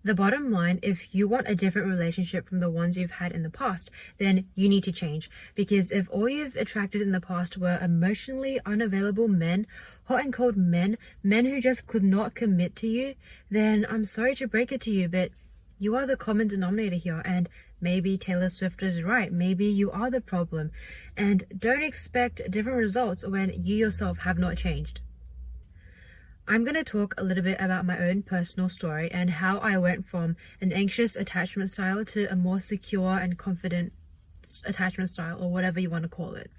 The bottom line, if you want a different relationship from the ones you've had in the past, then you need to change. Because if all you've attracted in the past were emotionally unavailable men, hot and cold men who just could not commit to you, then I'm sorry to break it to you, but you are the common denominator here. And maybe Taylor Swift is right. Maybe you are the problem. And don't expect different results when you yourself have not changed. I'm going to talk a little bit about my own personal story and how I went from an anxious attachment style to a more secure and confident attachment style, or whatever you want to call it.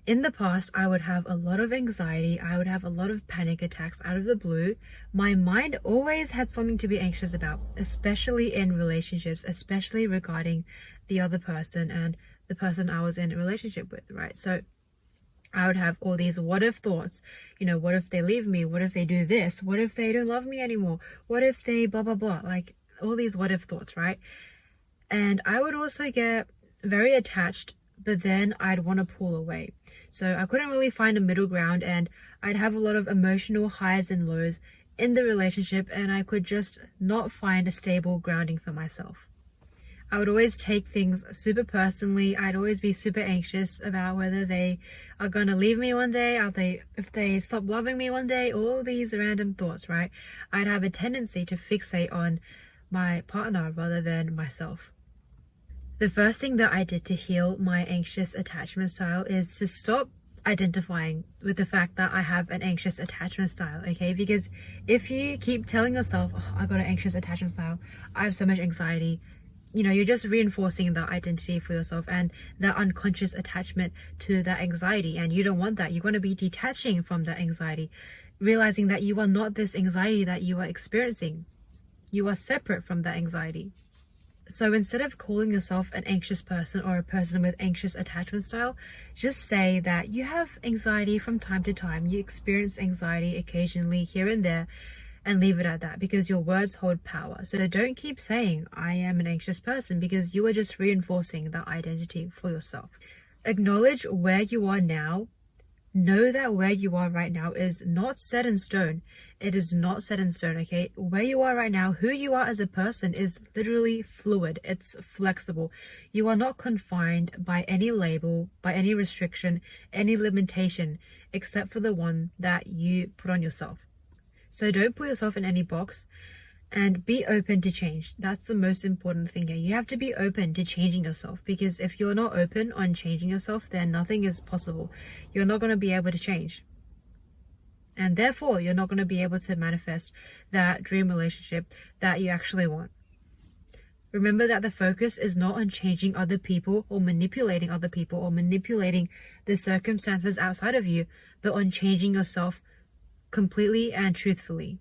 In the past, I would have a lot of anxiety. I would have a lot of panic attacks out of the blue. My mind always had something to be anxious about, especially in relationships, especially regarding the other person and the person I was in a relationship with, right? So I would have all these what if thoughts, what if they leave me? What if they do this? What if they don't love me anymore? What if they blah, blah, blah? Like all these what if thoughts, right? And I would also get very attached, but then I'd want to pull away. So I couldn't really find a middle ground, and I'd have a lot of emotional highs and lows in the relationship, and I could just not find a stable grounding for myself. I would always take things super personally. I'd always be super anxious about whether they are going to leave me one day, if they stop loving me one day, all these random thoughts, right? I'd have a tendency to fixate on my partner rather than myself. The first thing that I did to heal my anxious attachment style is to stop identifying with the fact that I have an anxious attachment style, okay? Because if you keep telling yourself, oh, I got an anxious attachment style, I have so much anxiety, you're just reinforcing that identity for yourself and that unconscious attachment to that anxiety. And you don't want that. You want to be detaching from that anxiety, realizing that you are not this anxiety that you are experiencing. You are separate from that anxiety. So instead of calling yourself an anxious person or a person with anxious attachment style, just say that you have anxiety from time to time. You experience anxiety occasionally here and there, and leave it at that, because your words hold power. So don't keep saying, I am an anxious person, because you are just reinforcing that identity for yourself. Acknowledge where you are now. Know that where you are right now is not set in stone. It is not set in stone, okay? Where you are right now, who you are as a person is literally fluid. It's flexible. You are not confined by any label, by any restriction, any limitation, except for the one that you put on yourself. So don't put yourself in any box, and be open to change. That's the most important thing here. You have to be open to changing yourself, because if you're not open on changing yourself, then nothing is possible. You're not going to be able to change. And therefore, you're not going to be able to manifest that dream relationship that you actually want. Remember that the focus is not on changing other people or manipulating other people or manipulating the circumstances outside of you, but on changing yourself completely and truthfully.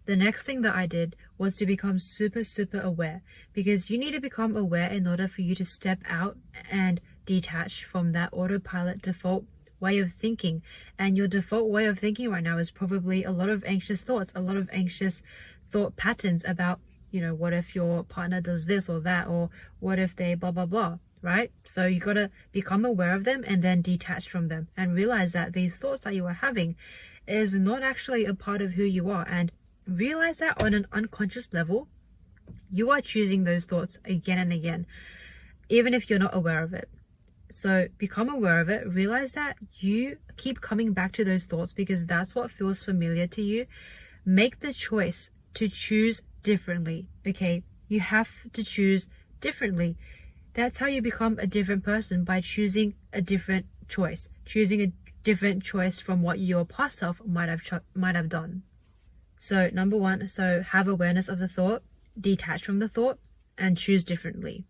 The next thing that I did was to become super, super aware, because you need to become aware in order for you to step out and detach from that autopilot default way of thinking. And your default way of thinking right now is probably a lot of anxious thoughts, a lot of anxious thought patterns about, what if your partner does this or that, or what if they blah, blah, blah, right? So you got to become aware of them and then detach from them and realize that these thoughts that you are having is not actually a part of who you are. And realize that on an unconscious level, you are choosing those thoughts again and again, even if you're not aware of it. So become aware of it. Realize that you keep coming back to those thoughts because that's what feels familiar to you. Make the choice to choose differently, okay? You have to choose differently. That's how you become a different person, by choosing a different choice, choosing a different choice from what your past self might have done. So number one, have awareness of the thought, detach from the thought, and choose differently.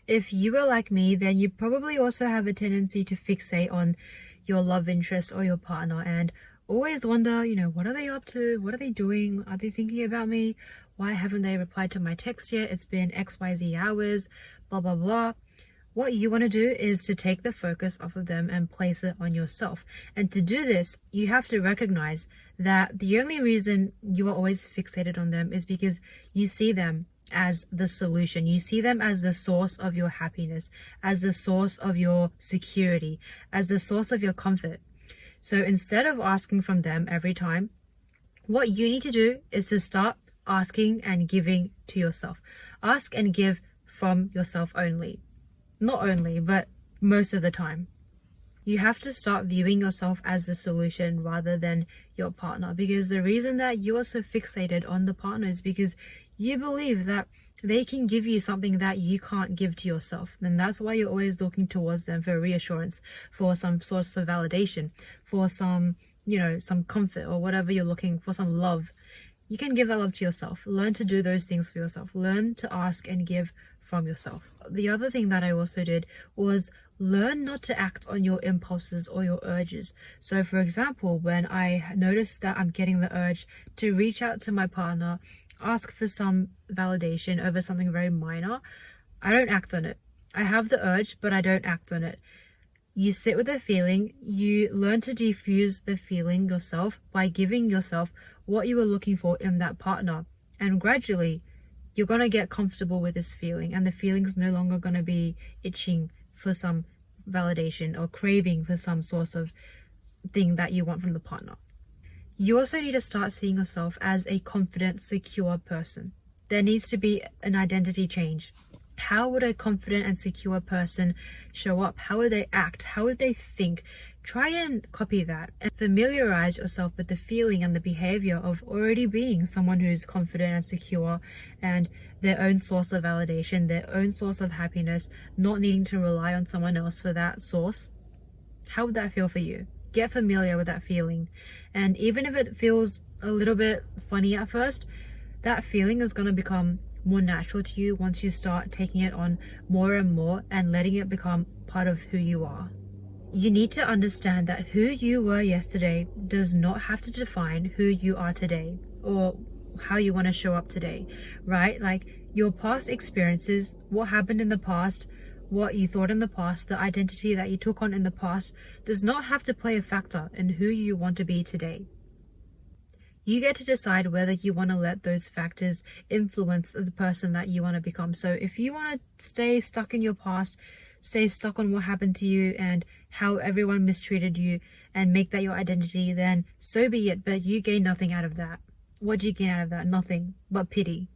If you are like me, then you probably also have a tendency to fixate on your love interest or your partner and always wonder, what are they up to? What are they doing? Are they thinking about me? Why haven't they replied to my text yet? It's been XYZ hours, blah, blah, blah. What you want to do is to take the focus off of them and place it on yourself. And to do this, you have to recognize that the only reason you are always fixated on them is because you see them as the solution. You see them as the source of your happiness, as the source of your security, as the source of your comfort. So instead of asking from them every time, what you need to do is to start asking and giving to yourself. Ask and give from yourself only. Not only, but most of the time. You have to start viewing yourself as the solution rather than your partner, because the reason that you are so fixated on the partner is because you believe that they can give you something that you can't give to yourself. And that's why you're always looking towards them for reassurance, for some source of validation, for some, some comfort or whatever you're looking for, some love. You can give that love to yourself. Learn to do those things for yourself. Learn to ask and give from yourself. The other thing that I also did was learn not to act on your impulses or your urges. So for example, when I noticed that I'm getting the urge to reach out to my partner, ask for some validation over something very minor, I don't act on it. I have the urge, but I don't act on it. You sit with the feeling, you learn to diffuse the feeling yourself by giving yourself what you were looking for in that partner. And gradually, you're going to get comfortable with this feeling, and the feeling's no longer going to be itching for some validation or craving for some source of thing that you want from the partner. You also need to start seeing yourself as a confident, secure person. There needs to be an identity change. How would a confident and secure person show up? How would they act? How would they think? Try and copy that and familiarize yourself with the feeling and the behavior of already being someone who's confident and secure and their own source of validation, their own source of happiness, not needing to rely on someone else for that source. How would that feel for you? Get familiar with that feeling. And even if it feels a little bit funny at first, that feeling is going to become more natural to you once you start taking it on more and more and letting it become part of who you are. You need to understand that who you were yesterday does not have to define who you are today or how you want to show up today, right? Like your past experiences, what happened in the past, what you thought in the past, the identity that you took on in the past does not have to play a factor in who you want to be today. You get to decide whether you want to let those factors influence the person that you want to become. So if you want to stay stuck in your past, stay stuck on what happened to you and how everyone mistreated you and make that your identity, then so be it, but you gain nothing out of that. What do you gain out of that? Nothing but pity.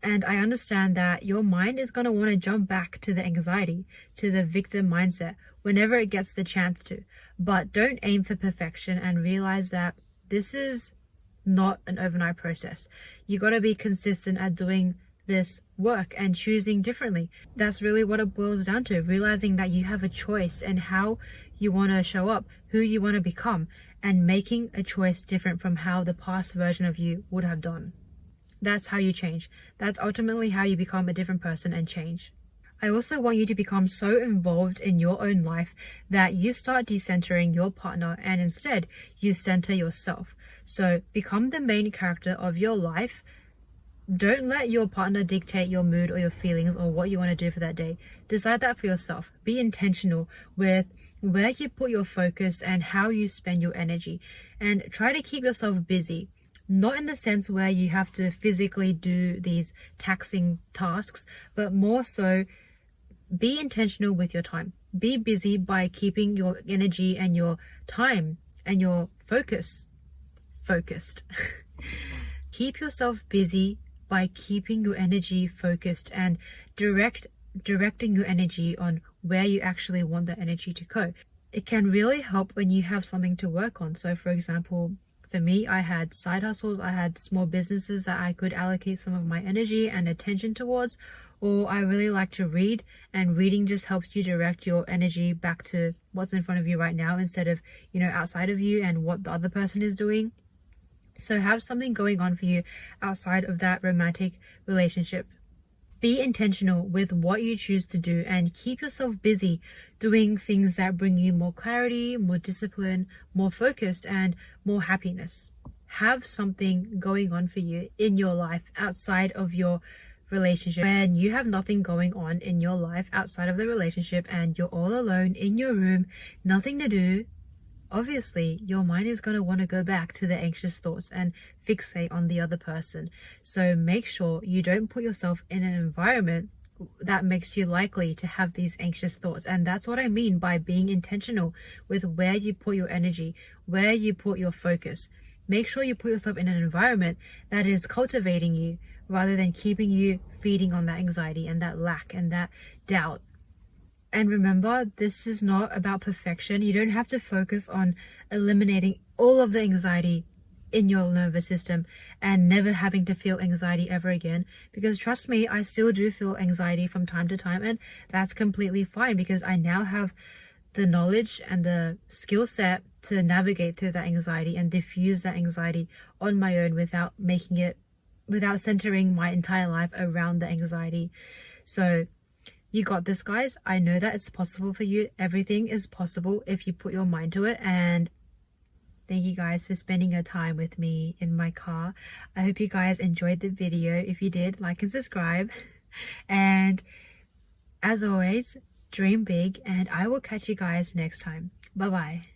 And I understand that your mind is going to want to jump back to the anxiety, to the victim mindset whenever it gets the chance to. But don't aim for perfection and realize that this is not an overnight process. You got to be consistent at doing this work and choosing differently. That's really what it boils down to, realizing that you have a choice in how you want to show up, who you want to become, and making a choice different from how the past version of you would have done. That's how you change. That's ultimately how you become a different person and change. I also want you to become so involved in your own life that you start decentering your partner and instead you center yourself. So become the main character of your life. Don't let your partner dictate your mood or your feelings or what you want to do for that day. Decide that for yourself. Be intentional with where you put your focus and how you spend your energy. And try to keep yourself busy. Not in the sense where you have to physically do these taxing tasks, but more so be intentional with your time. Be busy by keeping your energy and your time and your focus focused. Keep yourself busy by keeping your energy focused and directing your energy on where you actually want the energy to go. It can really help when you have something to work on. So for example, for me, I had side hustles, I had small businesses that I could allocate some of my energy and attention towards, or I really like to read, and reading just helps you direct your energy back to what's in front of you right now instead of, outside of you and what the other person is doing. So have something going on for you outside of that romantic relationship. Be intentional with what you choose to do and keep yourself busy doing things that bring you more clarity, more discipline, more focus, and more happiness. Have something going on for you in your life outside of your relationship. When you have nothing going on in your life outside of the relationship and you're all alone in your room, nothing to do, obviously your mind is going to want to go back to the anxious thoughts and fixate on the other person. So make sure you don't put yourself in an environment that makes you likely to have these anxious thoughts. And that's what I mean by being intentional with where you put your energy, where you put your focus. make sure you put yourself in an environment that is cultivating you rather than keeping you feeding on that anxiety and that lack and that doubt. And remember, this is not about perfection. You don't have to focus on eliminating all of the anxiety in your nervous system and never having to feel anxiety ever again. Because trust me, I still do feel anxiety from time to time, and that's completely fine because I now have the knowledge and the skill set to navigate through that anxiety and diffuse that anxiety on my own without centering my entire life around the anxiety. So you got this, guys. I know that it's possible for you. Everything is possible if you put your mind to it. And thank you guys for spending your time with me in my car. I hope you guys enjoyed the video. If you did, like and subscribe. And as always, dream big, and I will catch you guys next time. Bye bye.